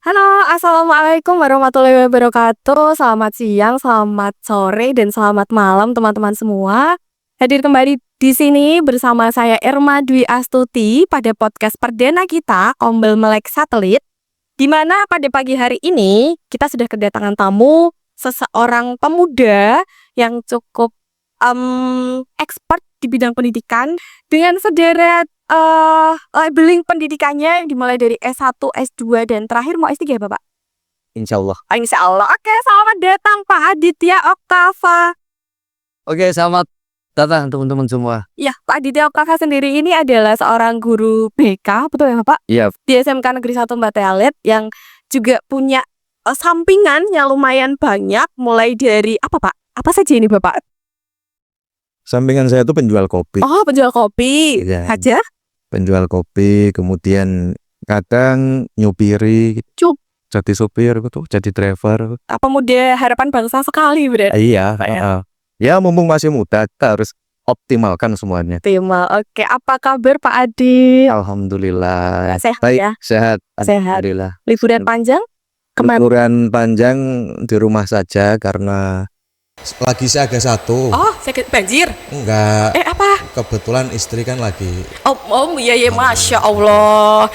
Halo, assalamualaikum warahmatullahi wabarakatuh. Selamat siang, selamat sore, dan selamat malam teman-teman semua. Hadir kembali di sini bersama saya Irma Dwi Astuti pada podcast perdana kita Ombel Melek Satelit. Di mana pada pagi hari ini kita sudah kedatangan tamu seseorang pemuda yang cukup expert di bidang pendidikan dengan sederet labeling pendidikannya dimulai dari S1, S2, dan terakhir mau S3 ya Bapak? Insya Allah. Insya Allah. Oke, selamat datang Pak Aditya Oktava. Oke, selamat datang teman-teman semua. Ya, Pak Aditya Oktava sendiri ini adalah seorang guru BK, betul ya Bapak? Iya. Di SMK Negeri 1 Mbatalit yang juga punya sampingan yang lumayan banyak, mulai dari apa Pak? Apa saja ini Bapak? Sampingan saya itu penjual kopi. Oh, penjual kopi. Iya. Aja? Penjual kopi, kemudian kadang nyupiri, jadi supir gitu, jadi driver. Pemuda harapan bangsa sekali berarti. Iya. Ya, mumpung masih muda, kita harus optimalkan semuanya. Optimal. Oke, apa kabar Pak Adi? Alhamdulillah. Sehat Baik, ya? sehat. Sehat. Alhamdulillah. Liburan panjang? Liburan panjang di rumah saja karena lagi siaga 1. Oh, sakit banjir? Enggak. Apa? Kebetulan istri kan lagi. Iya, Masya Allah.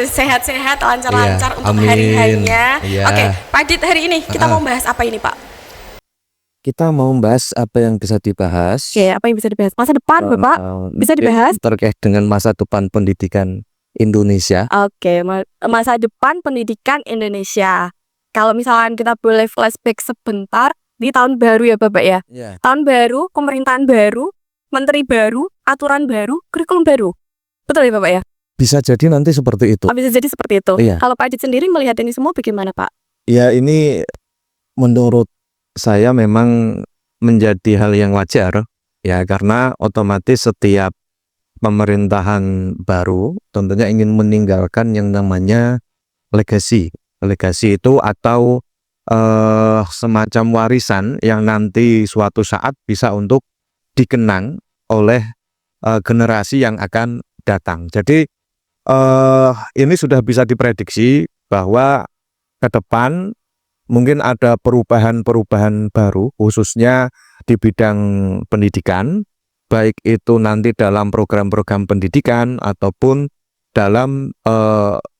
Sehat-sehat, lancar-lancar untuk amin. hari-harinya. Iya. Oke, Pak Adit, hari ini kita mau bahas apa ini Pak? Kita mau membahas apa yang bisa dibahas. Oke, apa yang bisa dibahas? Masa depan Bapak? Bisa dibahas? Terkait dengan masa depan pendidikan Indonesia. Oke, masa depan pendidikan Indonesia. Kalau misalkan kita boleh flashback sebentar, di tahun baru ya Bapak ya? Yeah. Tahun baru, pemerintahan baru, menteri baru, aturan baru, kurikulum baru. Betul ya Bapak ya? Bisa jadi nanti seperti itu. Bisa jadi seperti itu. Iya. Kalau Pak Adit sendiri melihat ini semua bagaimana Pak? Ya, ini menurut saya memang menjadi hal yang wajar ya, karena otomatis setiap pemerintahan baru tentunya ingin meninggalkan yang namanya legasi. Legasi itu atau semacam warisan yang nanti suatu saat bisa untuk dikenang oleh generasi yang akan datang. Jadi ini sudah bisa diprediksi bahwa ke depan mungkin ada perubahan-perubahan baru khususnya di bidang pendidikan, baik itu nanti dalam program-program pendidikan ataupun dalam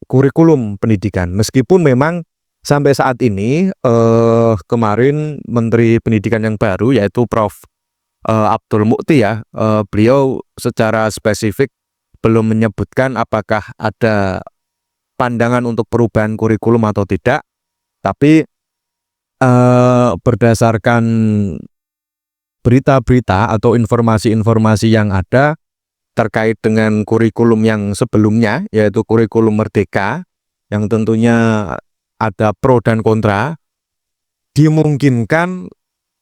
kurikulum pendidikan. Meskipun memang sampai saat ini kemarin Menteri Pendidikan yang baru yaitu Prof. Abdul Mukti ya, beliau secara spesifik belum menyebutkan apakah ada pandangan untuk perubahan kurikulum atau tidak, tapi berdasarkan berita-berita atau informasi-informasi yang ada terkait dengan kurikulum yang sebelumnya yaitu kurikulum Merdeka yang tentunya ada pro dan kontra, dimungkinkan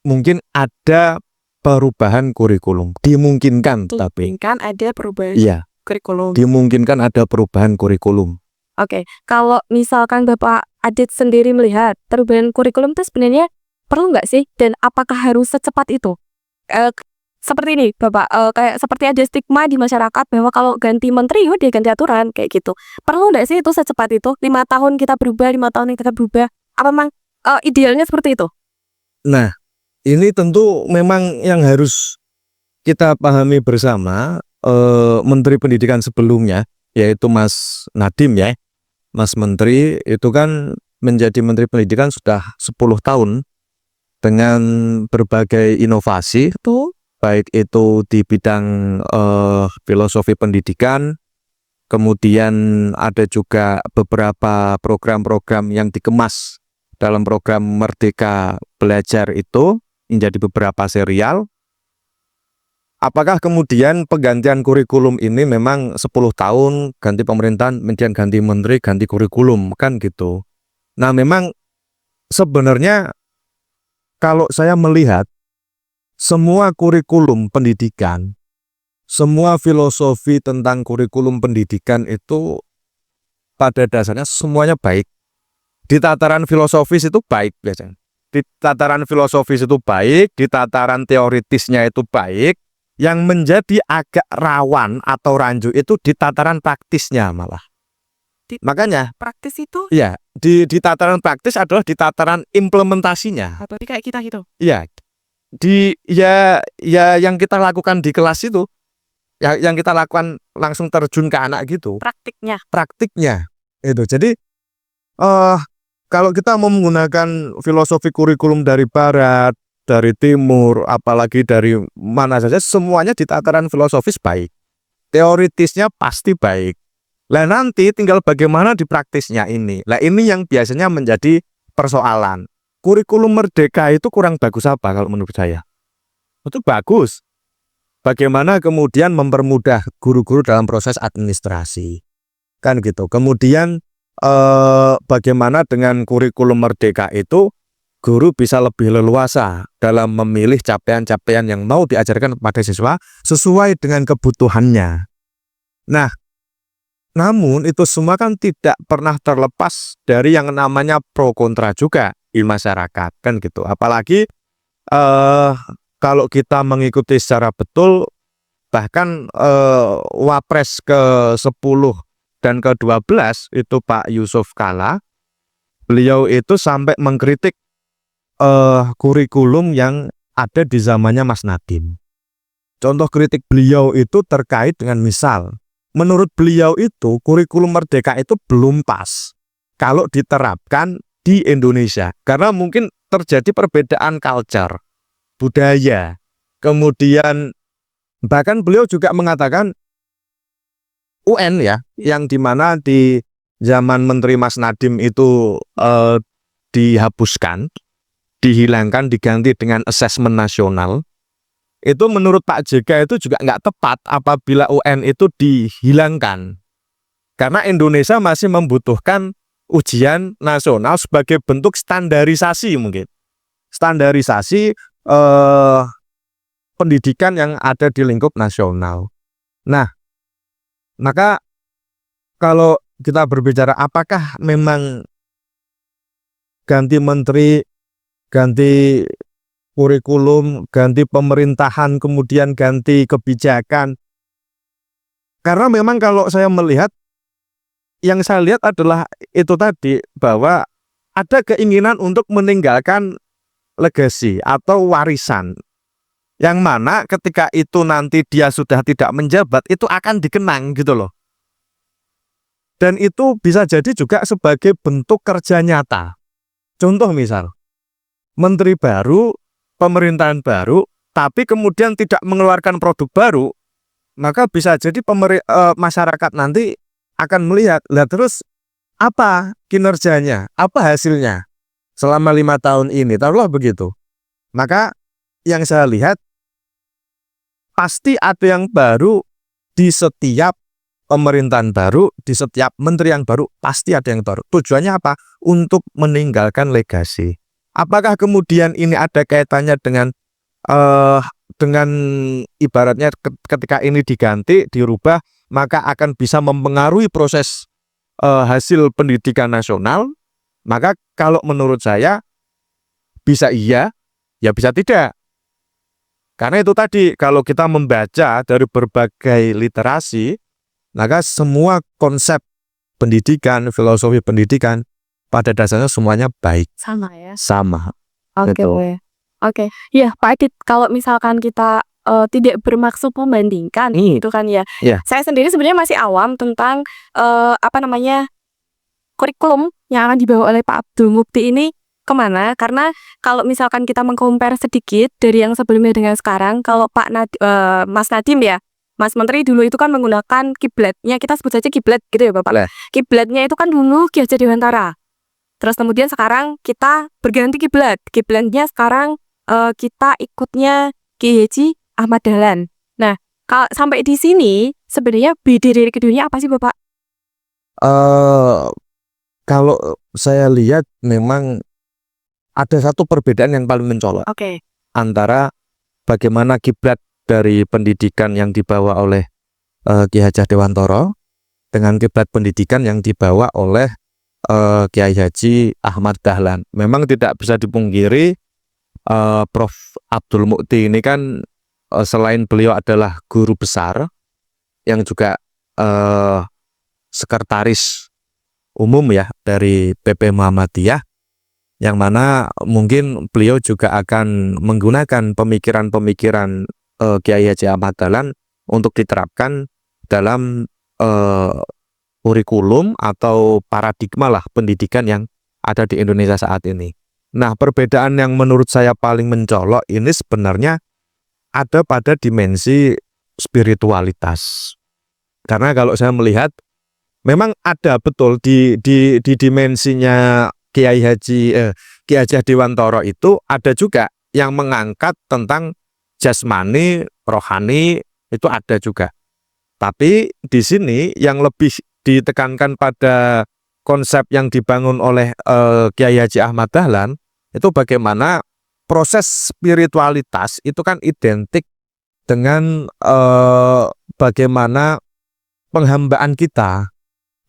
mungkin ada perubahan kurikulum, dimungkinkan tapi ada perubahan kurikulum. Dimungkinkan ada perubahan kurikulum. Oke, kalau misalkan Bapak Adit sendiri melihat perubahan kurikulum itu sebenarnya perlu nggak sih, dan apakah harus secepat itu? Seperti ini Bapak, kayak seperti ada stigma di masyarakat bahwa kalau ganti menteri dia ganti aturan kayak gitu. Perlu nggak sih itu secepat itu? 5 tahun kita berubah, 5 tahun kita berubah. Apa memang idealnya seperti itu? Nah, ini tentu memang yang harus kita pahami bersama. Menteri Pendidikan sebelumnya yaitu Mas Nadiem ya, Mas Menteri itu kan menjadi Menteri Pendidikan sudah 10 tahun dengan berbagai inovasi itu, baik itu di bidang filosofi pendidikan, kemudian ada juga beberapa program-program yang dikemas dalam program Merdeka Belajar itu menjadi beberapa serial. Apakah kemudian penggantian kurikulum ini memang 10 tahun ganti pemerintahan, kemudian ganti menteri, ganti kurikulum, kan gitu. Nah, memang sebenarnya kalau saya melihat semua kurikulum pendidikan, semua filosofi tentang kurikulum pendidikan itu pada dasarnya semuanya baik. Di tataran filosofis itu baik biasanya. Di tataran filosofis itu baik, di tataran teoritisnya itu baik. Yang menjadi agak rawan atau rancu itu di tataran praktisnya malah. Di Makanya praktis itu? ya, di tataran praktis adalah di tataran implementasinya. Berarti kayak kita gitu. Iya, yang kita lakukan di kelas itu, yang kita lakukan langsung terjun ke anak gitu, praktiknya itu. Jadi kalau kita mau menggunakan filosofi kurikulum dari barat, dari timur, apalagi dari mana saja, semuanya di tataran filosofis baik, teoritisnya pasti baik. Lah nanti tinggal bagaimana di praktisnya ini. Lah ini yang biasanya menjadi persoalan. Kurikulum merdeka itu kurang bagus apa kalau menurut saya? Itu bagus. Bagaimana kemudian mempermudah guru-guru dalam proses administrasi. Kan gitu. Kemudian bagaimana dengan kurikulum merdeka itu guru bisa lebih leluasa dalam memilih capaian-capaian yang mau diajarkan kepada siswa sesuai dengan kebutuhannya. Nah, namun itu semua kan tidak pernah terlepas dari yang namanya pro kontra juga di masyarakat, kan gitu. Apalagi kalau kita mengikuti secara betul, bahkan Wapres ke-10 dan ke-12 itu Pak Yusuf Kalla, beliau itu sampai mengkritik kurikulum yang ada di zamannya Mas Nadiem. Contoh kritik beliau itu terkait dengan misal, menurut beliau itu kurikulum merdeka itu belum pas kalau diterapkan di Indonesia. Karena mungkin terjadi perbedaan culture, budaya. Kemudian bahkan beliau juga mengatakan UN ya, yang dimana di zaman Menteri Mas Nadiem itu dihapuskan, dihilangkan, diganti dengan asesmen nasional. Itu menurut Pak JK itu juga nggak tepat apabila UN itu dihilangkan. Karena Indonesia masih membutuhkan ujian nasional sebagai bentuk standarisasi mungkin. Standarisasi pendidikan yang ada di lingkup nasional. Nah, maka kalau kita berbicara apakah memang ganti menteri, ganti kurikulum, ganti pemerintahan, kemudian ganti kebijakan. Karena memang kalau saya melihat, yang saya lihat adalah itu tadi, bahwa ada keinginan untuk meninggalkan legasi atau warisan. Yang mana ketika itu nanti dia sudah tidak menjabat, itu akan dikenang gitu loh. Dan itu bisa jadi juga sebagai bentuk kerja nyata. Contoh misal, menteri baru, pemerintahan baru, tapi kemudian tidak mengeluarkan produk baru, maka bisa jadi masyarakat nanti akan melihat, lah terus apa kinerjanya, apa hasilnya selama 5 tahun ini, taruhlah begitu. Maka yang saya lihat, pasti ada yang baru di setiap pemerintahan baru, di setiap menteri yang baru, pasti ada yang baru. Tujuannya apa? Untuk meninggalkan legasi. Apakah kemudian ini ada kaitannya dengan ibaratnya ketika ini diganti, dirubah, maka akan bisa mempengaruhi proses hasil pendidikan nasional? Maka kalau menurut saya bisa iya, ya bisa tidak. Karena itu tadi, kalau kita membaca dari berbagai literasi, maka semua konsep pendidikan, filosofi pendidikan pada dasarnya semuanya baik. Sama ya. Sama. Oke. Betul. Oke. Ya, Pak Adit, kalau misalkan kita tidak bermaksud membandingkan itu kan ya. Iya. Saya sendiri sebenarnya masih awam tentang kurikulum yang akan dibawa oleh Pak Abdul Mukti ini kemana. Karena kalau misalkan kita mengcompare sedikit dari yang sebelumnya dengan sekarang, kalau Mas Nadiem ya, Mas Menteri dulu itu kan menggunakan kiblatnya, kita sebut saja kiblat gitu ya Bapak. Kiblatnya itu kan dulu Ki Hajar Dewantara. Terus kemudian sekarang kita berganti kiblat. Kiblatnya sekarang kita ikutnya Kiai Haji Ahmad Dahlan. Nah, sampai di sini sebenarnya beda dari keduanya apa sih Bapak? Kalau saya lihat memang ada satu perbedaan yang paling mencolok. Oke. Antara bagaimana kiblat dari pendidikan yang dibawa oleh Ki Hajar Dewantara dengan kiblat pendidikan yang dibawa oleh Kiai Haji Ahmad Dahlan. Memang tidak bisa dipungkiri Prof. Abdul Mukti ini kan selain beliau adalah guru besar yang juga sekretaris umum ya dari PP Muhammadiyah, yang mana mungkin beliau juga akan menggunakan pemikiran-pemikiran Kiai Haji Ahmad Dahlan untuk diterapkan dalam kurikulum atau paradigma lah pendidikan yang ada di Indonesia saat ini. Nah, perbedaan yang menurut saya paling mencolok ini sebenarnya ada pada dimensi spiritualitas. Karena kalau saya melihat memang ada betul di dimensinya Kiai Haji Dewantoro itu ada juga yang mengangkat tentang jasmani, rohani, itu ada juga. Tapi di sini yang lebih ditekankan pada konsep yang dibangun oleh Kiai Haji Ahmad Dahlan itu bagaimana proses spiritualitas itu kan identik dengan bagaimana penghambaan kita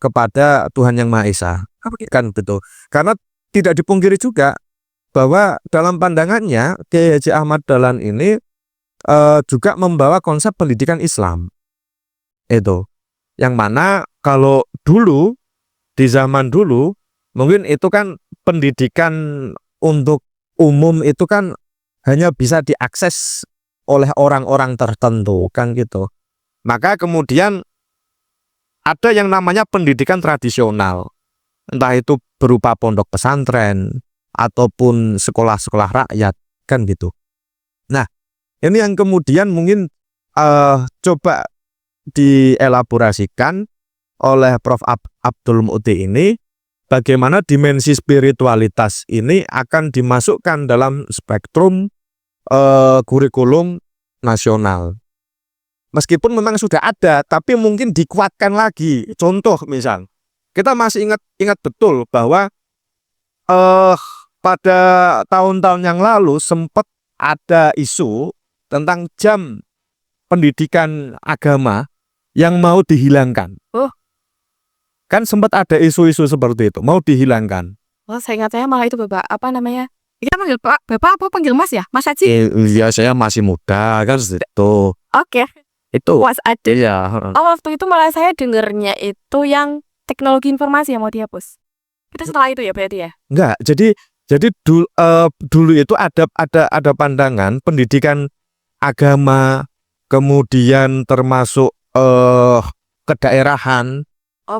kepada Tuhan Yang Maha Esa. Kan betul. Karena tidak dipungkiri juga bahwa dalam pandangannya Kiai Haji Ahmad Dahlan ini juga membawa konsep pendidikan Islam. Itu. Yang mana kalau dulu di zaman dulu mungkin itu kan pendidikan untuk umum itu kan hanya bisa diakses oleh orang-orang tertentu kan gitu. Maka kemudian ada yang namanya pendidikan tradisional. Entah itu berupa pondok pesantren ataupun sekolah-sekolah rakyat kan gitu. Nah, ini yang kemudian mungkin coba dielaborasikan oleh Prof. Abdul Muti ini, bagaimana dimensi spiritualitas ini akan dimasukkan dalam spektrum kurikulum nasional. Meskipun memang sudah ada, tapi mungkin dikuatkan lagi. Contoh misal, kita masih ingat betul bahwa pada tahun-tahun yang lalu sempat ada isu tentang jam pendidikan agama yang mau dihilangkan. Oh. Kan sempat ada isu-isu seperti itu, mau dihilangkan. Oh, saya ingat saya malah itu Bapak, apa namanya? Kita panggil Bapak apa panggil Mas ya? Mas Haji? Iya, saya masih muda kan itu. Oke. Itu. Mas Adit. Iya. Oh, waktu itu malah saya dengernya itu yang teknologi informasi yang mau dihapus. Itu setelah itu ya berarti ya? Enggak, jadi dulu itu ada pandangan pendidikan agama, kemudian termasuk kedaerahan. Oh,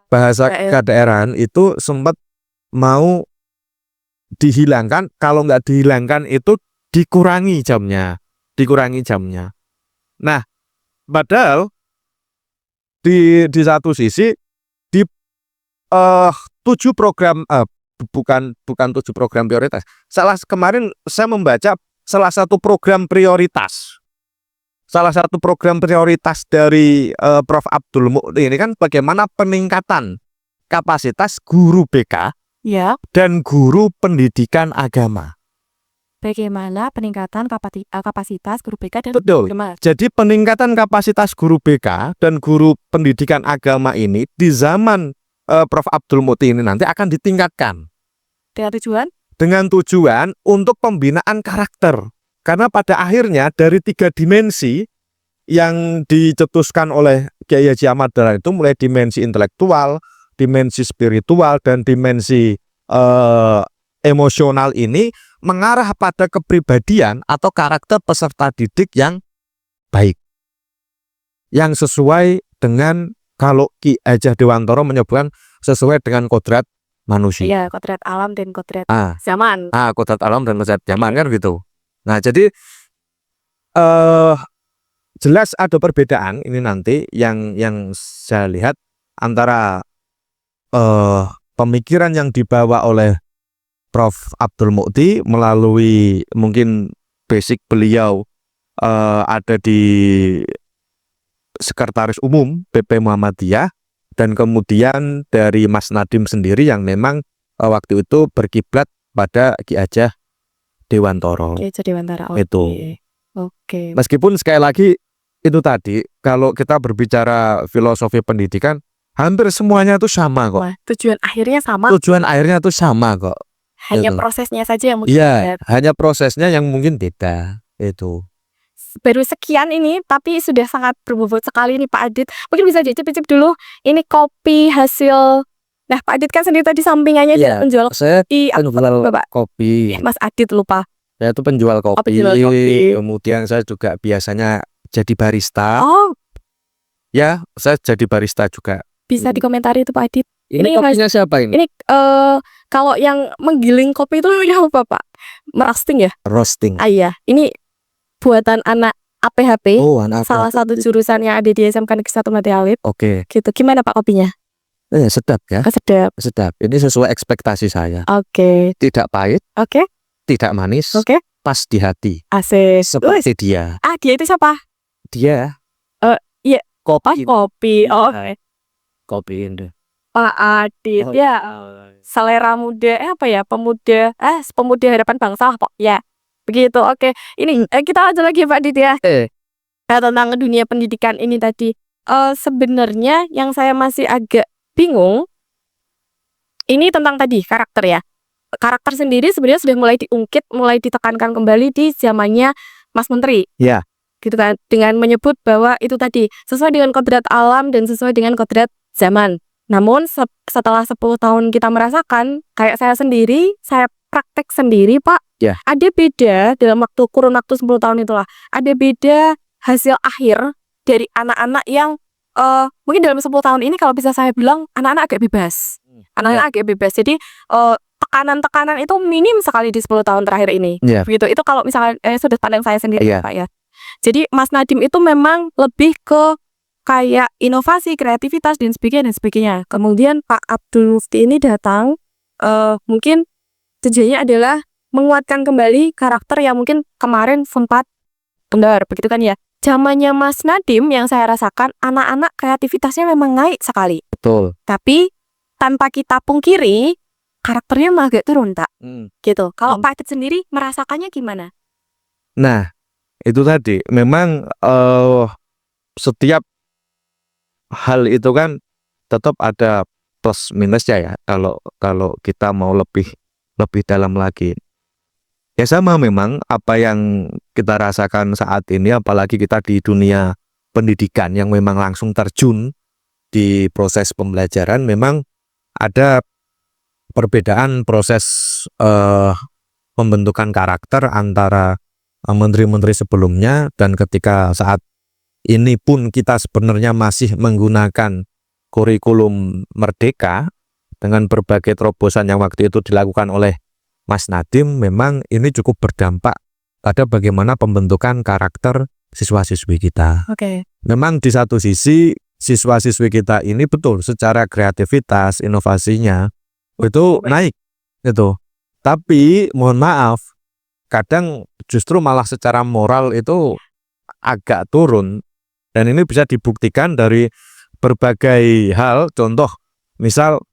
bahasa kedaerahan itu sempat mau dihilangkan. Kalau nggak dihilangkan itu dikurangi jamnya. Nah, padahal di satu sisi di 7 program bukan 7 program prioritas. Kemarin saya membaca salah satu program prioritas. Salah satu program prioritas dari Prof. Abdul Muti ini kan bagaimana peningkatan kapasitas guru BK ya, dan guru pendidikan agama. Bagaimana peningkatan kapasitas guru BK dan Betul. agama. Jadi peningkatan kapasitas guru BK dan guru pendidikan agama ini di zaman Prof. Abdul Muti ini nanti akan ditingkatkan. Dengan tujuan untuk pembinaan karakter. Karena pada akhirnya dari 3 dimensi yang dicetuskan oleh Kiai Haji Ahmad Dahlan itu mulai dimensi intelektual, dimensi spiritual, dan dimensi emosional ini mengarah pada kepribadian atau karakter peserta didik yang baik. Yang sesuai dengan, kalau Ki Haji Dewantoro menyebutkan sesuai dengan kodrat manusia. Iya, kodrat alam dan kodrat zaman. Kodrat alam dan kodrat zaman kan gitu. Nah, jadi jelas ada perbedaan ini nanti yang saya lihat antara pemikiran yang dibawa oleh Prof. Abdul Muti melalui mungkin basic beliau ada di Sekretaris Umum PP Muhammadiyah, dan kemudian dari Mas Nadiem sendiri yang memang waktu itu berkiblat pada Ki Haji Dewantoro. Itu. Oke. Meskipun sekali lagi itu tadi, kalau kita berbicara filosofi pendidikan, hampir semuanya itu sama kok. Wah, tujuan akhirnya sama. Tujuan akhirnya itu sama kok. Hanya itu. Prosesnya saja yang mungkin beda. Hanya prosesnya yang mungkin beda. Itu. Baru sekian ini, tapi sudah sangat berbobot sekali nih Pak Adit. Mungkin bisa dicip-cip dulu. Ini kopi hasil Nah, Pak Adit kan sendiri tadi sampingannya Iya, penjual saya kopi. Apa penjual Bapak? kopi. Mas Adit lupa. Saya itu penjual kopi. penjual kopi. Kemudian saya juga biasanya jadi barista. Oh, Ya, saya jadi barista juga. bisa dikomentari itu Pak Adit. Ini Ini kopinya siapa ini? Ini kalau yang menggiling kopi itu namanya apa Pak? Merosting ya? Roasting. Ah iya, ini buatan anak APHP. Oh, anak Salah satu jurusan yang ada di SMK Negeri 1 Mati Alif. Oke. Gitu. Gimana Pak kopinya? Sedap ya. Sedap. Sedap. Ini sesuai ekspektasi saya. Oke. Tidak pahit, Oke. tidak manis, Oke. pas di hati. Asik. Seperti dia. Ah, dia itu siapa? Dia. Iya. Kopi. Kopi. Oh, Kopi ini. Pak Adit. Oh, Ya, selera muda apa ya? Pemuda harapan bangsa kok. Ya. Begitu. Oke. Ini kita lanjut lagi Pak Adit ya. Tentang dunia pendidikan ini tadi. Sebenarnya yang saya masih agak bingung ini tentang tadi karakter ya. Karakter sendiri sebenarnya sudah mulai diungkit, mulai ditekankan kembali di zamannya Mas Menteri. Ya. Gitu kan, dengan menyebut bahwa itu tadi sesuai dengan kodrat alam dan sesuai dengan kodrat zaman. Namun setelah 10 tahun kita merasakan, kayak saya sendiri, saya praktek sendiri Pak, Ya. ada beda dalam kurun waktu 10 tahun itulah, ada beda hasil akhir dari anak-anak yang mungkin dalam 10 tahun ini kalau bisa saya bilang anak-anak agak bebas. Anak-anak agak bebas. Jadi tekanan-tekanan itu minim sekali di 10 tahun terakhir ini. Ya. Begitu. Itu kalau misalnya sudut pandang saya sendiri Ya. Pak ya. Jadi Mas Nadiem itu memang lebih ke kayak inovasi, kreativitas dan sebagainya. Kemudian Pak Abdul Mufti ini datang mungkin tujuannya adalah menguatkan kembali karakter yang mungkin kemarin sempat kendor, begitu kan ya. Zamannya Mas Nadiem yang saya rasakan anak-anak kreativitasnya memang naik sekali. Betul. Tapi tanpa kita pungkiri karakternya malah agak turun tak. Gitu. Kalau Pak Adit sendiri merasakannya gimana? Nah, itu tadi memang setiap hal itu kan tetap ada plus minusnya ya. Kalau kita mau lebih dalam lagi. Ya sama memang apa yang kita rasakan saat ini, apalagi kita di dunia pendidikan yang memang langsung terjun di proses pembelajaran, memang ada perbedaan proses pembentukan karakter antara menteri-menteri sebelumnya dan ketika saat ini pun kita sebenarnya masih menggunakan kurikulum merdeka dengan berbagai terobosan yang waktu itu dilakukan oleh Mas Nadiem. Memang ini cukup berdampak pada bagaimana pembentukan karakter siswa-siswi kita. Oke. Memang di satu sisi siswa-siswi kita ini betul secara kreativitas, inovasinya itu naik itu. Tapi mohon maaf, kadang justru malah secara moral itu agak turun. Dan ini bisa dibuktikan dari berbagai hal. Contoh, misal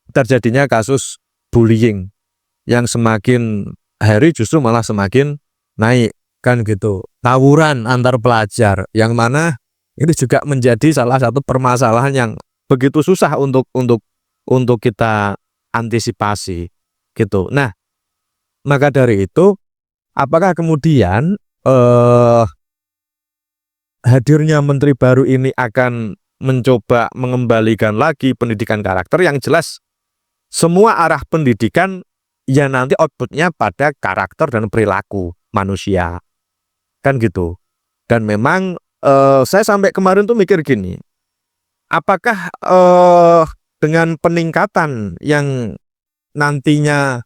terjadinya kasus bullying yang semakin hari justru malah semakin naik kan gitu. Tawuran antar pelajar yang mana ini juga menjadi salah satu permasalahan yang begitu susah untuk kita antisipasi gitu. Nah, maka dari itu apakah kemudian hadirnya menteri baru ini akan mencoba mengembalikan lagi pendidikan karakter? Yang jelas semua arah pendidikan ya nanti outputnya pada karakter dan perilaku manusia kan gitu. Dan memang saya sampai kemarin tuh mikir gini, apakah dengan peningkatan yang nantinya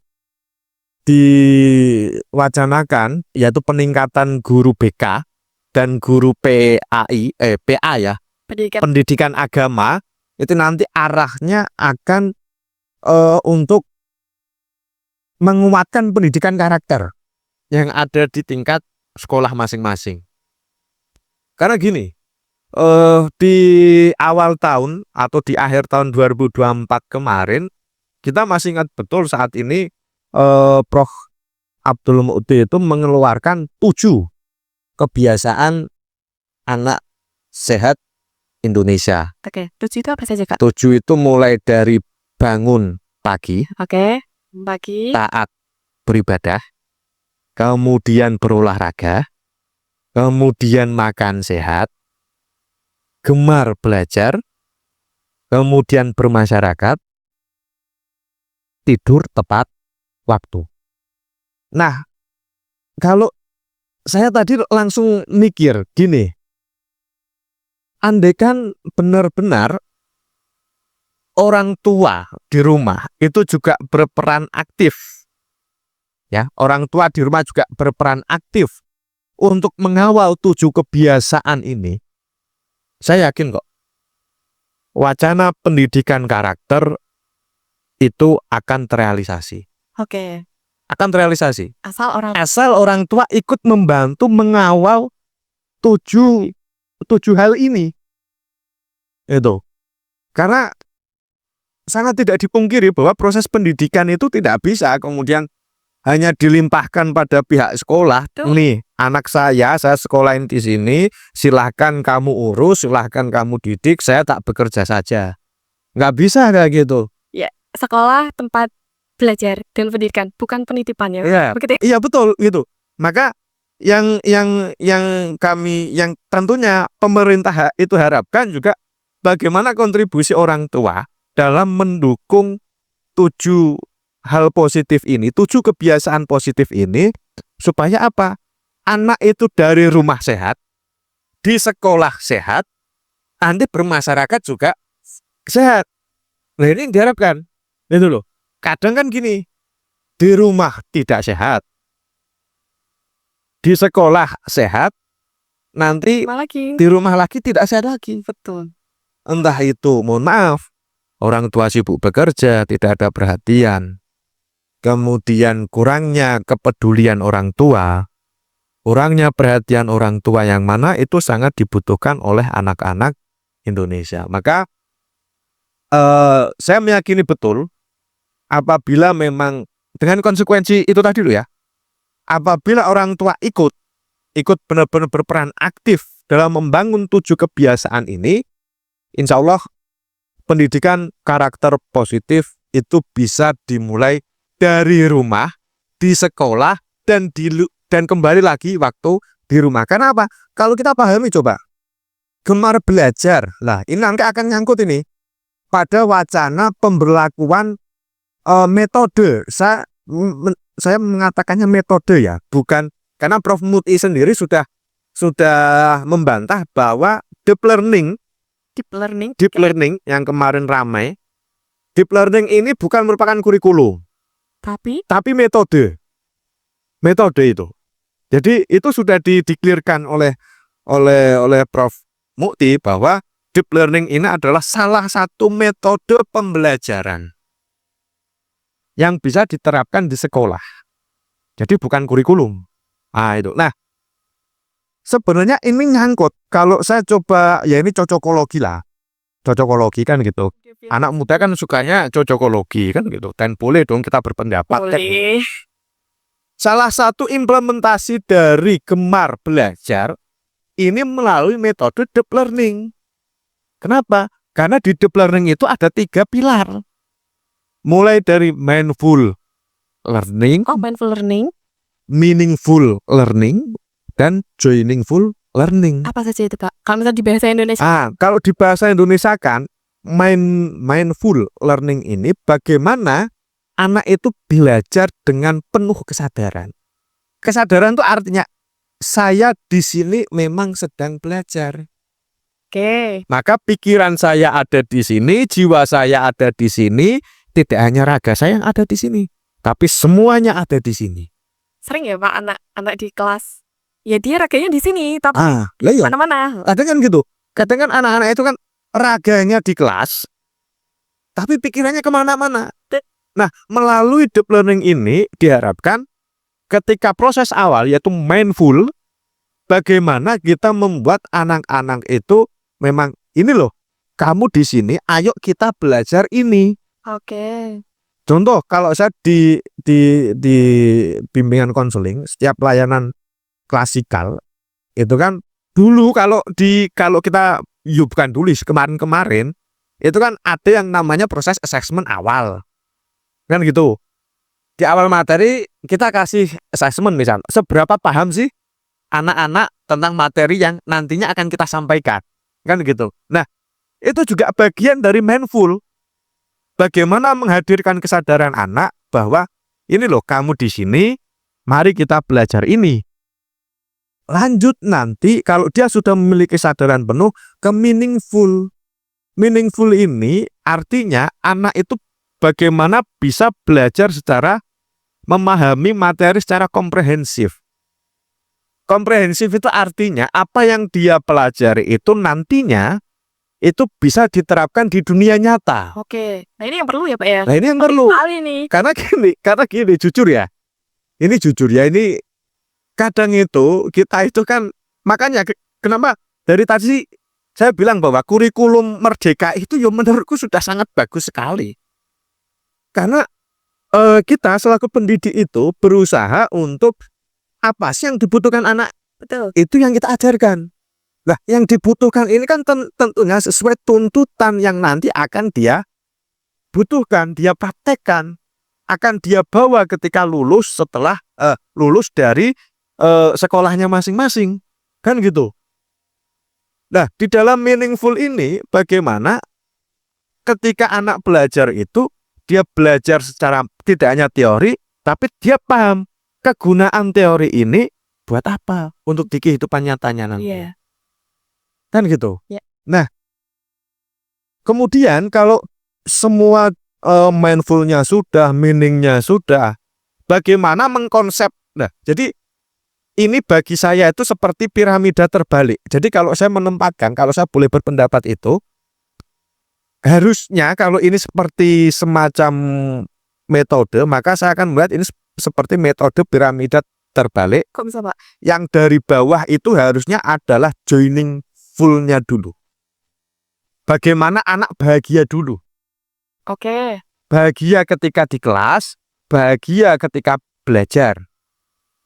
diwacanakan, yaitu peningkatan guru BK dan guru PA ya, pendidikan agama, itu nanti arahnya akan untuk menguatkan pendidikan karakter yang ada di tingkat sekolah masing-masing. Karena gini, di awal tahun atau di akhir tahun 2024 kemarin, kita masih ingat betul saat ini Prof. Abdul Mukti itu mengeluarkan 7 kebiasaan anak sehat Indonesia. Oke, 7 itu apa saja Kak? 7 itu mulai dari bangun pagi, Oke, pagi, taat beribadah, kemudian berolahraga, kemudian makan sehat, gemar belajar, kemudian bermasyarakat, tidur tepat waktu. Nah, kalau saya tadi langsung mikir gini, andaikan benar-benar orang tua di rumah itu juga berperan aktif, ya, orang tua di rumah juga berperan aktif untuk mengawal 7 kebiasaan ini, saya yakin kok wacana pendidikan karakter itu akan terrealisasi. Oke. Akan terrealisasi. Asal orang tua ikut membantu mengawal 7 hal ini. Itu. Karena sangat tidak dipungkiri bahwa proses pendidikan itu tidak bisa kemudian hanya dilimpahkan pada pihak sekolah. Betul. Nih, anak saya sekolahin di sini, silahkan kamu urus, silahkan kamu didik, saya tak bekerja saja. Nggak bisa kayak gitu. sekolah tempat belajar dan pendidikan, bukan penitipan ya. Iya, Begitu. iya betul gitu. Maka yang tentunya pemerintah itu harapkan juga bagaimana kontribusi orang tua dalam mendukung 7 hal positif ini, 7 kebiasaan positif ini, supaya apa? Anak itu dari rumah sehat, di sekolah sehat, nanti bermasyarakat juga sehat. Nah, ini yang diharapkan. Itu loh. Kadang kan gini, di rumah tidak sehat, di sekolah sehat, nanti Malah lagi. di rumah lagi tidak sehat lagi. Betul. Entah itu, mohon maaf, orang tua sibuk bekerja, tidak ada perhatian. Kemudian kurangnya kepedulian orang tua, kurangnya perhatian orang tua yang mana itu sangat dibutuhkan oleh anak-anak Indonesia. Maka saya meyakini betul apabila memang dengan konsekuensi itu tadi loh ya, apabila orang tua ikut benar-benar berperan aktif dalam membangun 7 kebiasaan ini, insya Allah pendidikan karakter positif itu bisa dimulai dari rumah, di sekolah, dan kembali lagi waktu di rumah. Karena apa? Kalau kita pahami coba, gemar belajar, lah ini nanti akan nyangkut ini pada wacana pemberlakuan metode. Saya mengatakannya metode ya, bukan, karena Prof. Muti sendiri sudah membantah bahwa deep learning yang kemarin ramai, deep learning ini bukan merupakan kurikulum, tapi metode itu. Jadi itu sudah di-clearkan oleh Prof. Muti bahwa deep learning ini adalah salah satu metode pembelajaran yang bisa diterapkan di sekolah. Jadi bukan kurikulum. Itu. Nah, sebenarnya ini nyangkut. Kalau saya coba, ya ini cocokologi lah. Cocokologi kan gitu. Anak muda kan sukanya cocokologi kan gitu. Dan boleh dong kita berpendapat. Boleh. Salah satu implementasi dari gemar belajar ini melalui metode deep learning. Kenapa? Karena di deep learning itu ada 3 pilar. Mulai dari mindful learning, Mindful learning. meaningful learning, dan joiningful learning. Apa saja itu, Kak? Kalau misalnya di bahasa Indonesia. Kalau di bahasa Indonesia kan mindful learning ini bagaimana anak itu belajar dengan penuh kesadaran. Kesadaran itu artinya saya di sini memang sedang belajar. Oke. Maka pikiran saya ada di sini, jiwa saya ada di sini, tidak hanya raga saya yang ada di sini, tapi semuanya ada di sini. Sering ya Pak anak-anak di kelas. Ya dia raganya di sini, tapi Lah iya. mana-mana. Kadang kan gitu. Kadang kan anak-anak itu kan raganya di kelas, tapi pikirannya kemana-mana. Nah, melalui deep learning ini diharapkan ketika proses awal yaitu mindful, bagaimana kita membuat anak-anak itu memang ini loh, kamu di sini, ayo kita belajar ini. Oke. Contoh, kalau saya di bimbingan konseling, setiap layanan klasikal itu kan dulu kalau kita bukan dulu kemarin-kemarin itu kan ada yang namanya proses assessment awal. Kan gitu. Di awal materi kita kasih assessment misal, seberapa paham sih anak-anak tentang materi yang nantinya akan kita sampaikan. Kan gitu. Nah, itu juga bagian dari mindful. bagaimana menghadirkan kesadaran anak bahwa ini loh kamu di sini, mari kita belajar ini. Lanjut nanti kalau dia sudah memiliki kesadaran penuh ke meaningful. Meaningful ini artinya anak itu bagaimana bisa belajar secara memahami materi secara komprehensif. Komprehensif itu artinya apa yang dia pelajari itu nantinya itu bisa diterapkan di dunia nyata. Oke. Nah, ini yang perlu ya, Pak ya? Nah, ini yang perlu. Kali nih. Karena gini, jujur ya. Ini jujur ya, ini kadang itu kita itu kan makanya kenapa dari tadi saya bilang bahwa kurikulum Merdeka itu ya menurutku sudah sangat bagus sekali. Karena kita selaku pendidik itu berusaha untuk apa sih yang dibutuhkan anak, Betul. itu yang kita ajarkan. Nah, yang dibutuhkan ini kan tentunya sesuai tuntutan yang nanti akan dia butuhkan, dia praktekkan, akan dia bawa ketika lulus setelah lulus dari sekolahnya masing-masing. Kan gitu. Nah, di dalam meaningful ini bagaimana ketika anak belajar itu dia belajar secara tidak hanya teori, tapi dia paham kegunaan teori ini buat apa untuk di kehidupan nyatanya nanti. Iya. Kan gitu. Ya. Nah, kemudian kalau semua mindfulnya sudah, meaningnya sudah, bagaimana mengkonsep. Nah, jadi ini bagi saya itu seperti piramida terbalik. Jadi kalau saya menempatkan, kalau saya boleh berpendapat itu, harusnya kalau ini seperti semacam metode, maka saya akan melihat ini seperti metode piramida terbalik. Kok bisa, Pak? Yang dari bawah itu harusnya adalah joining full-nya dulu. Bagaimana anak bahagia dulu. Oke. Bahagia ketika di kelas, bahagia ketika belajar.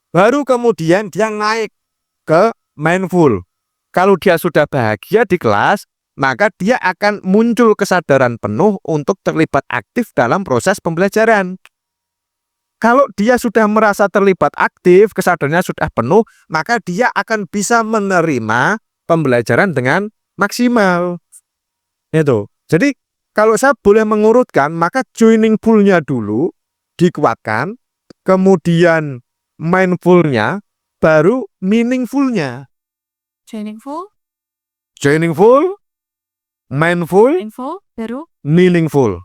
Baru kemudian dia naik ke mindful. Kalau dia sudah bahagia di kelas, maka dia akan muncul kesadaran penuh untuk terlibat aktif dalam proses pembelajaran. Kalau dia sudah merasa terlibat aktif, kesadarannya sudah penuh, maka dia akan bisa menerima pembelajaran dengan maksimal. Itu. Jadi kalau saya boleh mengurutkan, maka joining full-nya dulu dikuatkan, kemudian mindful-nya, baru meaningful-nya. Joining full, Joining full, mindful, info, baru meaningful.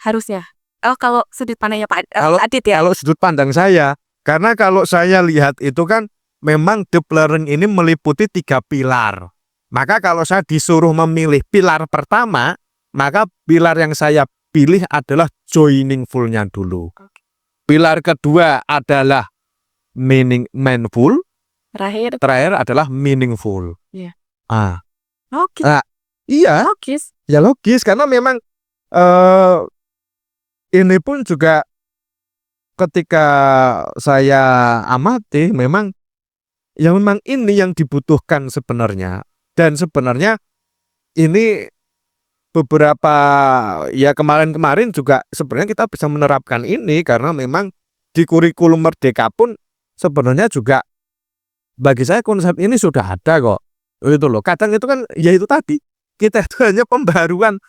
harusnya. Oh, kalau sudut pandangnya Pak Kalau- Adit ya. Kalau sudut pandang saya, karena kalau saya lihat itu kan memang deep learning ini meliputi 3 pilar. Maka kalau saya disuruh memilih pilar pertama, maka pilar yang saya pilih adalah joining full-nya dulu. Pilar kedua adalah mindful, Terakhir. terakhir adalah meaningful. Iya. Logis. Oke. Iya, Logis. ya logis karena memang ini pun juga ketika saya amati memang ini yang dibutuhkan sebenarnya. Dan sebenarnya ini beberapa ya kemarin-kemarin juga sebenarnya kita bisa menerapkan ini karena memang di kurikulum Merdeka pun sebenarnya juga bagi saya konsep ini sudah ada kok. Itu loh. Kadang itu kan ya itu tadi kita itu hanya pembaruan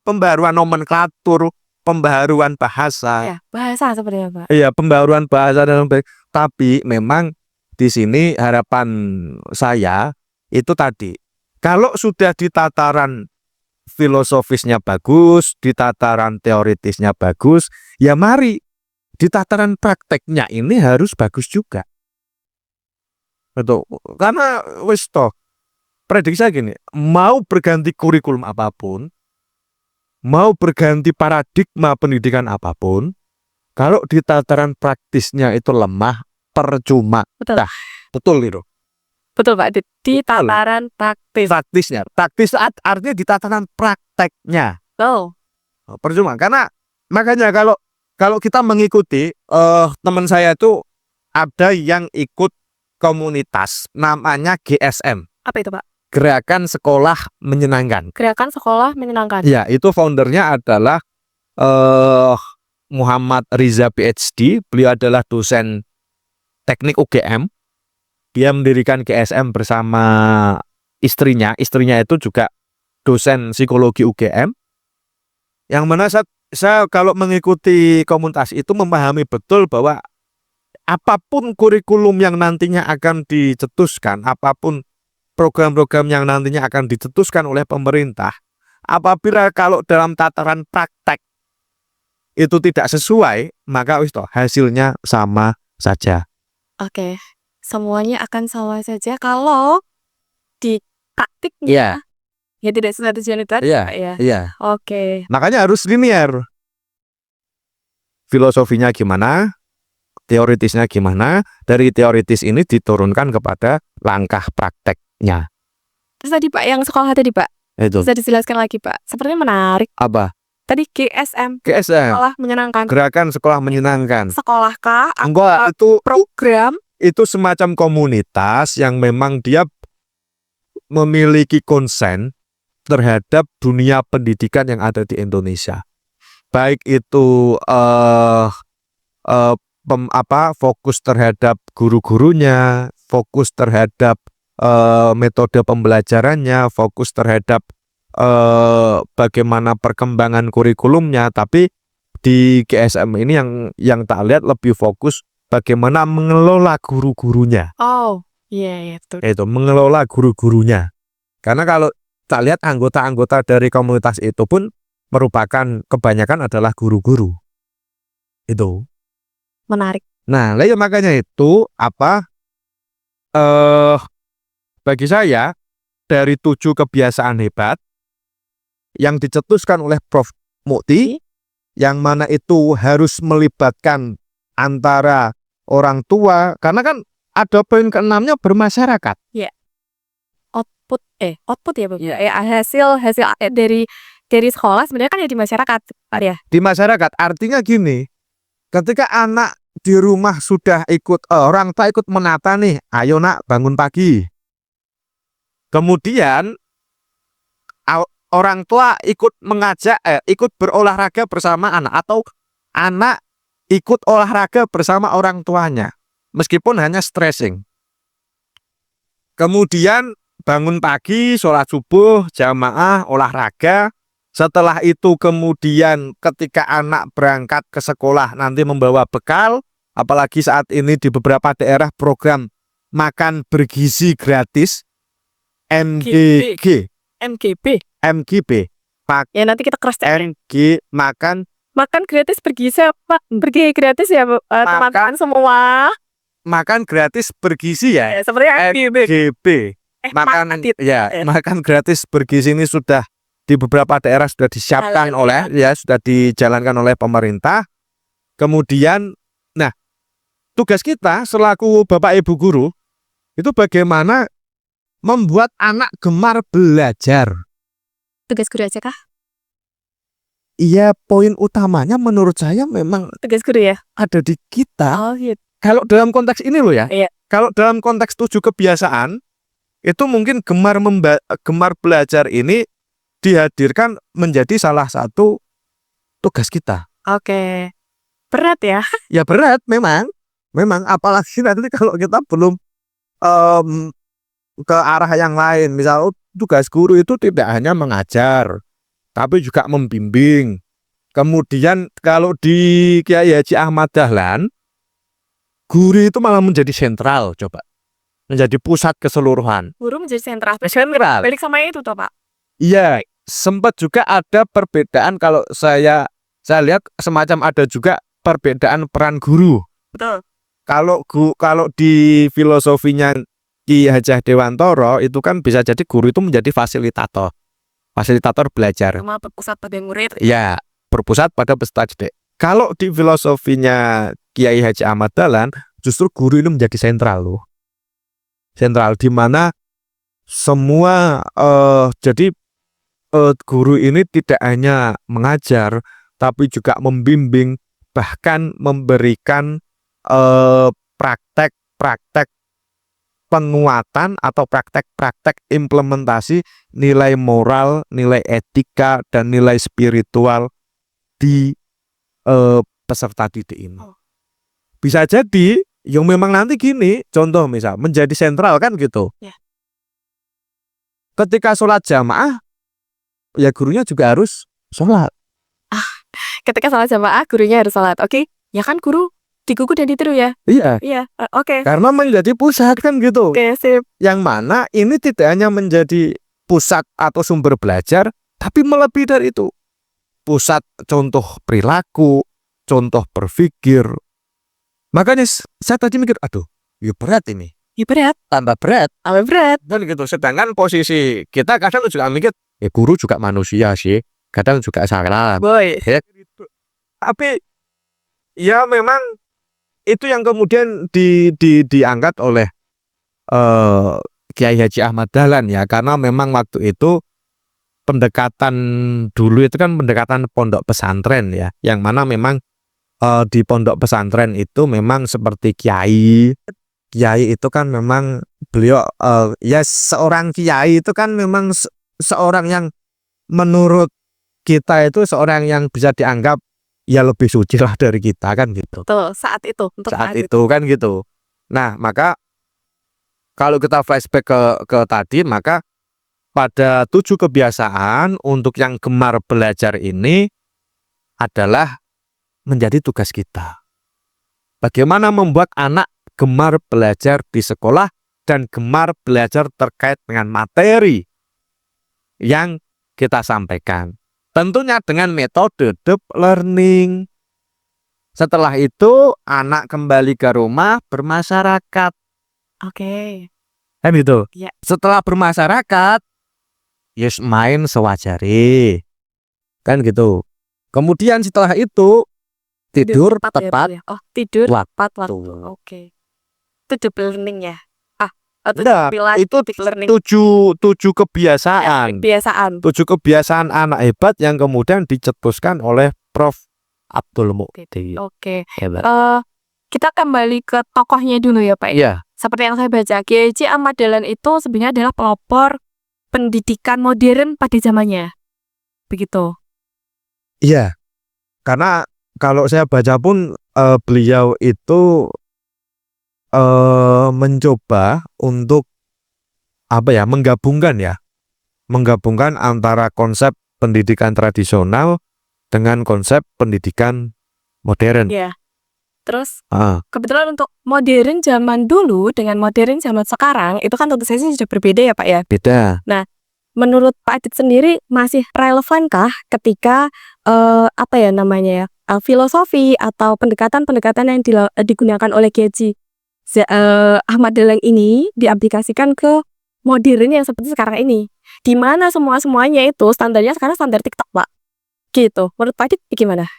pembaruan nomenklatur, pembaruan bahasa. Ya, bahasa sepertinya, Pak. Iya, pembaruan bahasa dan tapi memang di sini harapan saya itu tadi. Kalau sudah di tataran filosofisnya bagus, di tataran teoritisnya bagus, ya mari di tataran prakteknya ini harus bagus juga. Betul. Karena wis toh prediksi saya gini, mau berganti kurikulum apapun, mau berganti paradigma pendidikan apapun, kalau di tataran praktisnya itu lemah, percuma. Betul. Betul itu. Betul, Pak Adit. Di tataran praktis. Praktisnya. Praktis artinya di tataran prakteknya. Betul. Percuma. Karena makanya kalau kita mengikuti teman saya itu ada yang ikut komunitas namanya GSM. Apa itu, Pak? Gerakan Sekolah Menyenangkan. Gerakan sekolah menyenangkan. Ya, itu foundernya adalah Muhammad Riza PhD. Beliau adalah dosen teknik UGM. Dia mendirikan GSM bersama istrinya. Istrinya itu juga dosen psikologi UGM. Yang mana saya kalau mengikuti komunitas itu memahami betul bahwa apapun kurikulum yang nantinya akan dicetuskan, apapun program-program yang nantinya akan dicetuskan oleh pemerintah, apabila kalau dalam tataran praktek itu tidak sesuai, maka wis toh hasilnya sama saja. Oke, semuanya akan sama saja kalau di praktiknya Iya. ya tidak sesuai tujuan itu tadi, Iya, Pak, ya. iya. Oke. Makanya harus linear. Filosofinya gimana, teoritisnya gimana, dari teoritis ini diturunkan kepada langkah prakteknya. Terus tadi Pak yang sekolah tadi Pak, Itu bisa dijelaskan lagi Pak? Sepertinya menarik. apa? Tadi GSM, GSM, sekolah menyenangkan. Gerakan Sekolah Menyenangkan. Sekolah kah? Enggak, Program? itu semacam komunitas yang memang dia memiliki konsen terhadap dunia pendidikan yang ada di Indonesia. Baik itu fokus terhadap guru-gurunya, fokus terhadap metode pembelajarannya, fokus terhadap bagaimana perkembangan kurikulumnya. Tapi di GSM ini yang tak lihat lebih fokus bagaimana mengelola guru-gurunya. Oh, iya betul. Itu mengelola guru-gurunya. Karena kalau tak lihat anggota-anggota dari komunitas itu pun merupakan kebanyakan adalah guru-guru. Itu. Menarik. Nah, ya makanya itu bagi saya dari 7 kebiasaan hebat yang dicetuskan oleh Prof. Mukti, yang mana itu harus melibatkan antara orang tua, karena kan ada poin ke-6-nya bermasyarakat. Output ya Bapak. Hasil dari sekolah sebenarnya kan ya di masyarakat, Pak ya. Di masyarakat artinya gini, ketika anak di rumah sudah ikut orang tua ikut menata nih, ayo nak bangun pagi. Kemudian orang tua ikut mengajak ikut berolahraga bersama anak, atau anak ikut olahraga bersama orang tuanya meskipun hanya stretching. Kemudian bangun pagi, sholat subuh, jamaah, olahraga. Setelah itu kemudian ketika anak berangkat ke sekolah nanti membawa bekal, apalagi saat ini di beberapa daerah program makan bergizi gratis MGB. Ya nanti kita cross check. Makan gratis bergizi apa? Pergi gratis ya teman-teman semua. Makan gratis bergizi ya. Seperti MGB. Makan gratis bergizi ini sudah di beberapa daerah sudah disiapkan sudah dijalankan oleh pemerintah. Kemudian, nah, tugas kita selaku Bapak Ibu guru itu bagaimana membuat anak gemar belajar. Tugas guru aja kah? Iya, poin utamanya menurut saya memang Tugas guru ya? ada di kita. Oh gitu. Kalau dalam konteks ini loh ya. Iya. Kalau dalam konteks 7 kebiasaan itu mungkin gemar belajar ini dihadirkan menjadi salah satu tugas kita. Oke. Berat ya? Ya berat memang apalagi nanti kalau kita belum ke arah yang lain. Misal tugas guru itu tidak hanya mengajar, tapi juga membimbing. Kemudian kalau di Kiai Haji Ahmad Dahlan, guru itu malah menjadi sentral, menjadi pusat keseluruhan. Guru menjadi sentral. Sentral. Balik sama itu toh Pak? Iya, sempat juga ada perbedaan kalau saya lihat semacam ada juga perbedaan peran guru. Betul. Kalau di filosofinya Ki Hajah Dewantoro itu kan bisa jadi guru itu menjadi fasilitator belajar. Sama berpusat pada murid. Ya, berpusat pada peserta didik. Kalau di filosofinya Kiai Haji Ahmad Dahlan, justru guru ini menjadi sentral loh. Sentral di mana semua jadi guru ini tidak hanya mengajar, tapi juga membimbing, bahkan memberikan praktek-praktek penguatan atau praktek-praktek implementasi nilai moral, nilai etika, dan nilai spiritual di peserta didik ini. Bisa jadi yang memang nanti gini, contoh misal menjadi sentral kan gitu. Ya. Ketika sholat jamaah, ya gurunya juga harus sholat. Ketika salat jamaah, gurunya harus salat. Oke, ya kan guru digugu dan ditiru ya? Iya, Iya, oke. karena menjadi pusat kan gitu. Oke, sip. Yang mana ini tidak hanya menjadi pusat atau sumber belajar, tapi melebihi dari itu. Pusat contoh perilaku, contoh berpikir. Makanya saya tadi mikir, aduh, ya berat ini. Ya berat, Tambah berat. tambah berat. Dan gitu. Sedangkan posisi kita kadang juga mikir, ya guru juga manusia sih. Kadang juga salah. Boy. Ya, gitu. Tapi ya memang itu yang kemudian diangkat oleh Kiai Haji Ahmad Dahlan ya, karena memang waktu itu pendekatan dulu itu kan pendekatan pondok pesantren ya, yang mana memang di pondok pesantren itu memang seperti kiai itu kan memang beliau ya seorang kiai itu kan memang seorang yang menurut kita itu seorang yang bisa dianggap ya lebih suci lah dari kita kan gitu. Tuh, saat itu. Untuk Saat itu kan gitu. Nah, maka kalau kita flashback ke tadi, maka pada 7 kebiasaan untuk yang gemar belajar ini adalah menjadi tugas kita. Bagaimana membuat anak gemar belajar di sekolah dan gemar belajar terkait dengan materi yang kita sampaikan. Tentunya dengan metode deep learning. Setelah itu anak kembali ke rumah bermasyarakat. Oke. Kan gitu. Ya. Setelah bermasyarakat, yes main sewajari. Kan gitu. Kemudian setelah itu tidur tepat ya. Oh, tidur waktu. tepat waktu. Oke. Itu deep learning ya. Enggak, itu deep learning. 7 kebiasaan. Kebiasaan. 7 kebiasaan anak hebat yang kemudian dicetuskan oleh Prof. Abdul Muqti. Oke. Hebat. Kita kembali ke tokohnya dulu ya, Pak. Iya. Seperti yang saya baca, Kiai Haji Ahmad Dahlan itu sebenarnya adalah pelopor pendidikan modern pada zamannya. Begitu. Iya. Karena kalau saya baca pun beliau itu mencoba untuk menggabungkan antara konsep pendidikan tradisional dengan konsep pendidikan modern. Ya. Terus kebetulan untuk modern zaman dulu dengan modern zaman sekarang itu kan tentu saja sudah berbeda ya Pak ya. Beda. Nah, menurut Pak Adit sendiri masih relevankah ketika filosofi atau pendekatan-pendekatan yang digunakan oleh Kiai Haji Ahmad Dahlan ini diaplikasikan ke modern yang seperti sekarang ini, di mana semuanya itu standarnya sekarang standar TikTok Pak, gitu. Menurut Pak Adit gimana?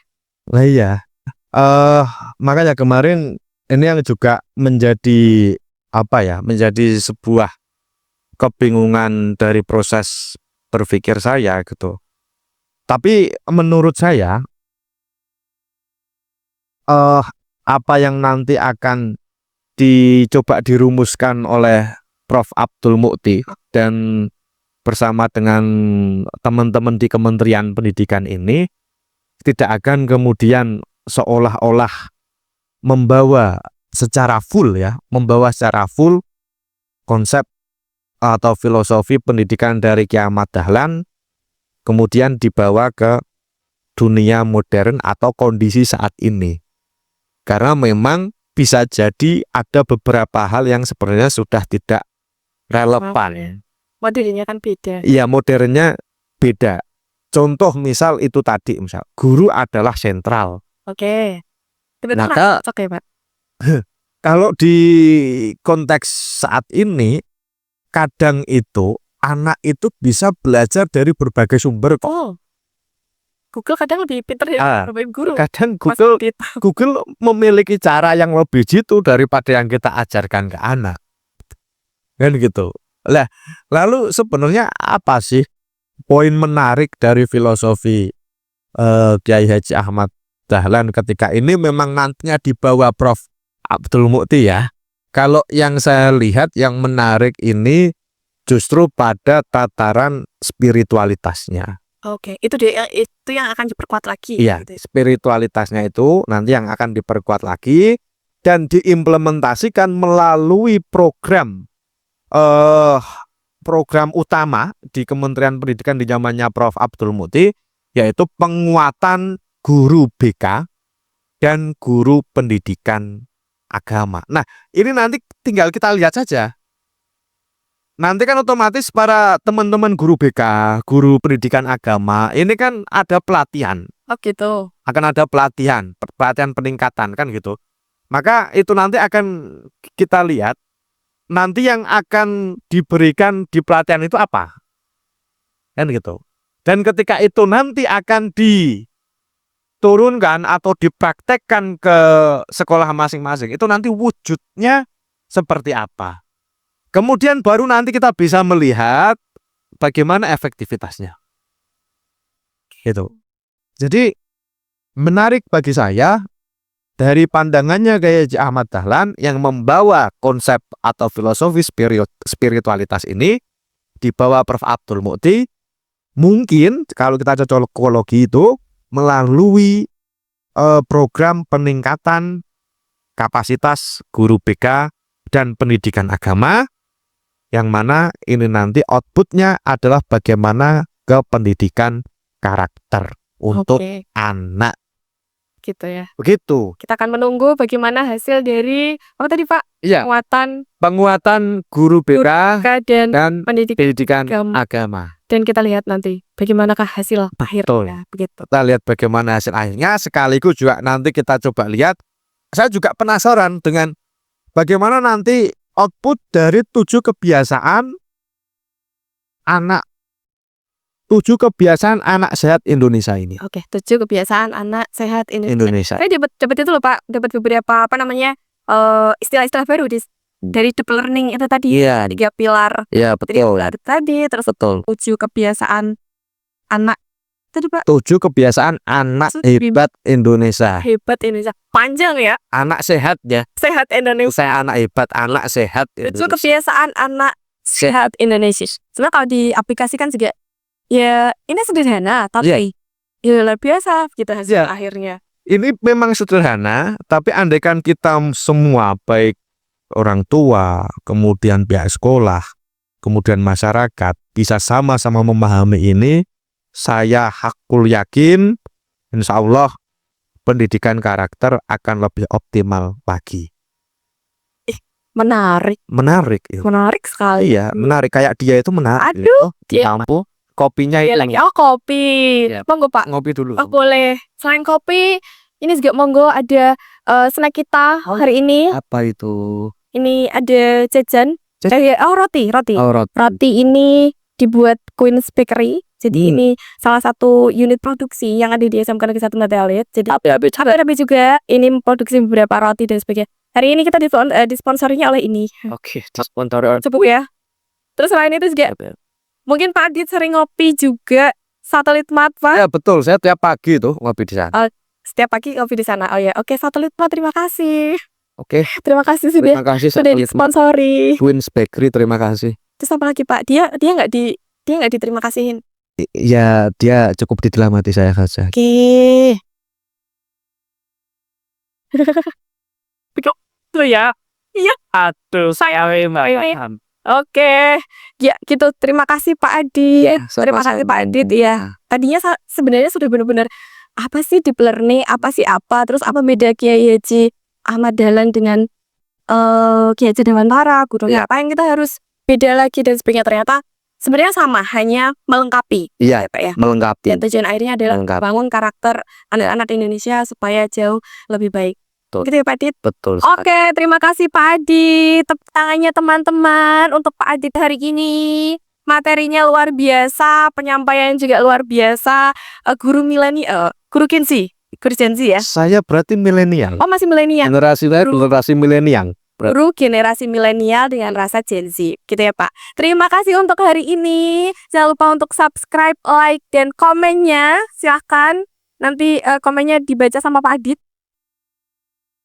Nah iya, makanya kemarin ini yang juga menjadi sebuah kebingungan dari proses berpikir saya gitu. Tapi menurut saya apa yang nanti akan dicoba dirumuskan oleh Prof. Abdul Muqti dan bersama dengan teman-teman di Kementerian Pendidikan ini tidak akan kemudian seolah-olah membawa secara full konsep atau filosofi pendidikan dari Kiai Ahmad Dahlan kemudian dibawa ke dunia modern atau kondisi saat ini. Karena memang bisa jadi ada beberapa hal yang sebenarnya sudah tidak relevan. Modernnya kan beda. Iya, modernnya beda. Contoh misal itu tadi, guru adalah sentral. Oke. Maka Oke, Pak. kalau di konteks saat ini, kadang itu anak itu bisa belajar dari berbagai sumber kok. Oh. Google kadang lebih pintar ya daripada guru. Kadang Google memiliki cara yang lebih jitu daripada yang kita ajarkan ke anak. Kan gitu. Lah, lalu sebenarnya apa sih poin menarik dari filosofi Kiai Haji Ahmad Dahlan ketika ini memang nantinya dibawa Prof. Abdul Muqti ya. Kalau yang saya lihat yang menarik ini justru pada tataran spiritualitasnya. Oke, itu yang akan diperkuat lagi. Iya, gitu. spiritualitasnya itu nanti yang akan diperkuat lagi dan diimplementasikan melalui program utama di Kementerian Pendidikan di zamannya Prof. Abdul Muqti, yaitu penguatan guru BK dan guru pendidikan agama. Nah, ini nanti tinggal kita lihat saja. Nanti kan otomatis para teman-teman guru BK, guru pendidikan agama, ini kan ada pelatihan. Oh gitu. Akan ada pelatihan peningkatan kan gitu. Maka itu nanti akan kita lihat nanti yang akan diberikan di pelatihan itu apa. Kan gitu. Dan ketika itu nanti akan diturunkan atau dipraktekkan ke sekolah masing-masing, itu nanti wujudnya seperti apa. Kemudian baru nanti kita bisa melihat bagaimana efektivitasnya. Gitu. Jadi menarik bagi saya dari pandangannya Kiai Haji Ahmad Dahlan yang membawa konsep atau filosofi spiritualitas ini dibawa Prof. Abdul Mukhti, mungkin kalau kita cocokologi itu melalui program peningkatan kapasitas guru BK dan pendidikan agama, yang mana ini nanti outputnya adalah bagaimana ke pendidikan karakter untuk Oke, anak. gitu ya. Begitu. Kita akan menunggu bagaimana hasil dari apa tadi Pak? Iya, penguatan guru BK Dan dan pendidikan pendidikan agama. dan kita lihat nanti bagaimanakah hasil akhirnya begitu. Kita lihat bagaimana hasil akhirnya, sekaligus juga nanti kita coba lihat. Saya juga penasaran dengan bagaimana nanti output dari 7 kebiasaan anak sehat Indonesia ini. Oke, 7 kebiasaan anak sehat Indonesia. Indonesia. Saya dapat itu loh Pak, dapat beberapa istilah-istilah baru dari deep learning itu tadi. Iya. 3 pilar. Ya, betul. Pilar tadi, terus Betul. 7 kebiasaan anak tadi Pak. 7 kebiasaan anak Maksud hebat Indonesia. Hebat Indonesia. Panjang ya. Anak sehat ya. Sehat Indonesia. Saya anak hebat, anak sehat 7 Indonesia. kebiasaan anak sehat Indonesia. Sebenarnya kalau diaplikasikan juga ya ini sederhana tapi ya luar biasa gitu hasil Ya. akhirnya. Ini memang sederhana, tapi andaikan kita semua, baik orang tua, kemudian pihak sekolah, kemudian masyarakat, bisa sama-sama memahami ini, saya hakul yakin, insya Allah pendidikan karakter akan lebih optimal lagi. Menarik sekali. Iya, menarik. Kayak dia itu menarik. Aduh, Di iya. lampu, kopinya Iya itu. lagi. Oh kopi. Iya. Monggo Pak. Ngopi dulu. Oh boleh. Selain kopi, ini juga monggo ada snack kita hari ini. Apa itu? Ini ada jajan. Roti. Oh, roti. Roti ini dibuat Queen's Bakery. Jadi ini salah satu unit produksi yang ada di SMK Negeri 1 Matalit. Jadi tapi juga ini memproduksi beberapa roti dan sebagainya. Hari ini kita disponsorinya oleh ini. Oke, sponsor. Cukup ya. Terus selain itu juga mungkin Pak Adit sering ngopi juga Satelit Mat Pak. Ya betul, saya tiap pagi tuh ngopi di sana. Setiap pagi ngopi di sana. Oh ya, oke Satelit Mat terima kasih. Oke, Terima kasih terima kasih sudah disponsori. Queen's Bakery, terima kasih. Terus apa lagi Pak? Dia nggak diterima kasihin. Ya, dia cukup didelamati saya saja. Oke. Begitu ya. Iya. Aduh, saya Oke. Ya, gitu. Terima kasih Pak Adit. Terima kasih Pak Adit ya. Tadinya sebenarnya sudah benar-benar apa sih deep learning, apa, terus apa beda Kiai Haji Ahmad Dahlan dengan Kiai Haji Dewantara, guru ngapain kita harus beda lagi dan sebagainya. Ternyata sebenarnya sama, hanya melengkapi. Iya, Pak ya. melengkapi. Dan tujuan akhirnya adalah Melengkapi. bangun karakter anak-anak Indonesia supaya jauh lebih baik. Betul. Gitu ya Pak Adit. Betul. Oke, terima kasih Pak Adit. Tepuk tangannya teman-teman untuk Pak Adit hari ini. Materinya luar biasa, penyampaian juga luar biasa. Guru milenial, guru Gen Z ya. Saya berarti milenial. Oh, masih milenial. Generasi milenial. Guru generasi milenial dengan rasa Gen Z. Gitu ya Pak. Terima kasih untuk hari ini. Jangan lupa untuk subscribe, like, dan komennya. Silahkan. Nanti komennya dibaca sama Pak Adit.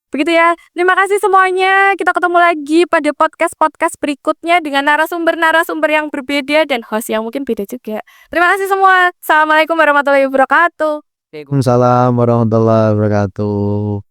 Begitu ya. Terima kasih semuanya. Kita ketemu lagi pada podcast-podcast berikutnya dengan narasumber-narasumber yang berbeda dan host yang mungkin beda juga. Terima kasih semua. Assalamualaikum warahmatullahi wabarakatuh. Waalaikumsalam warahmatullahi wabarakatuh.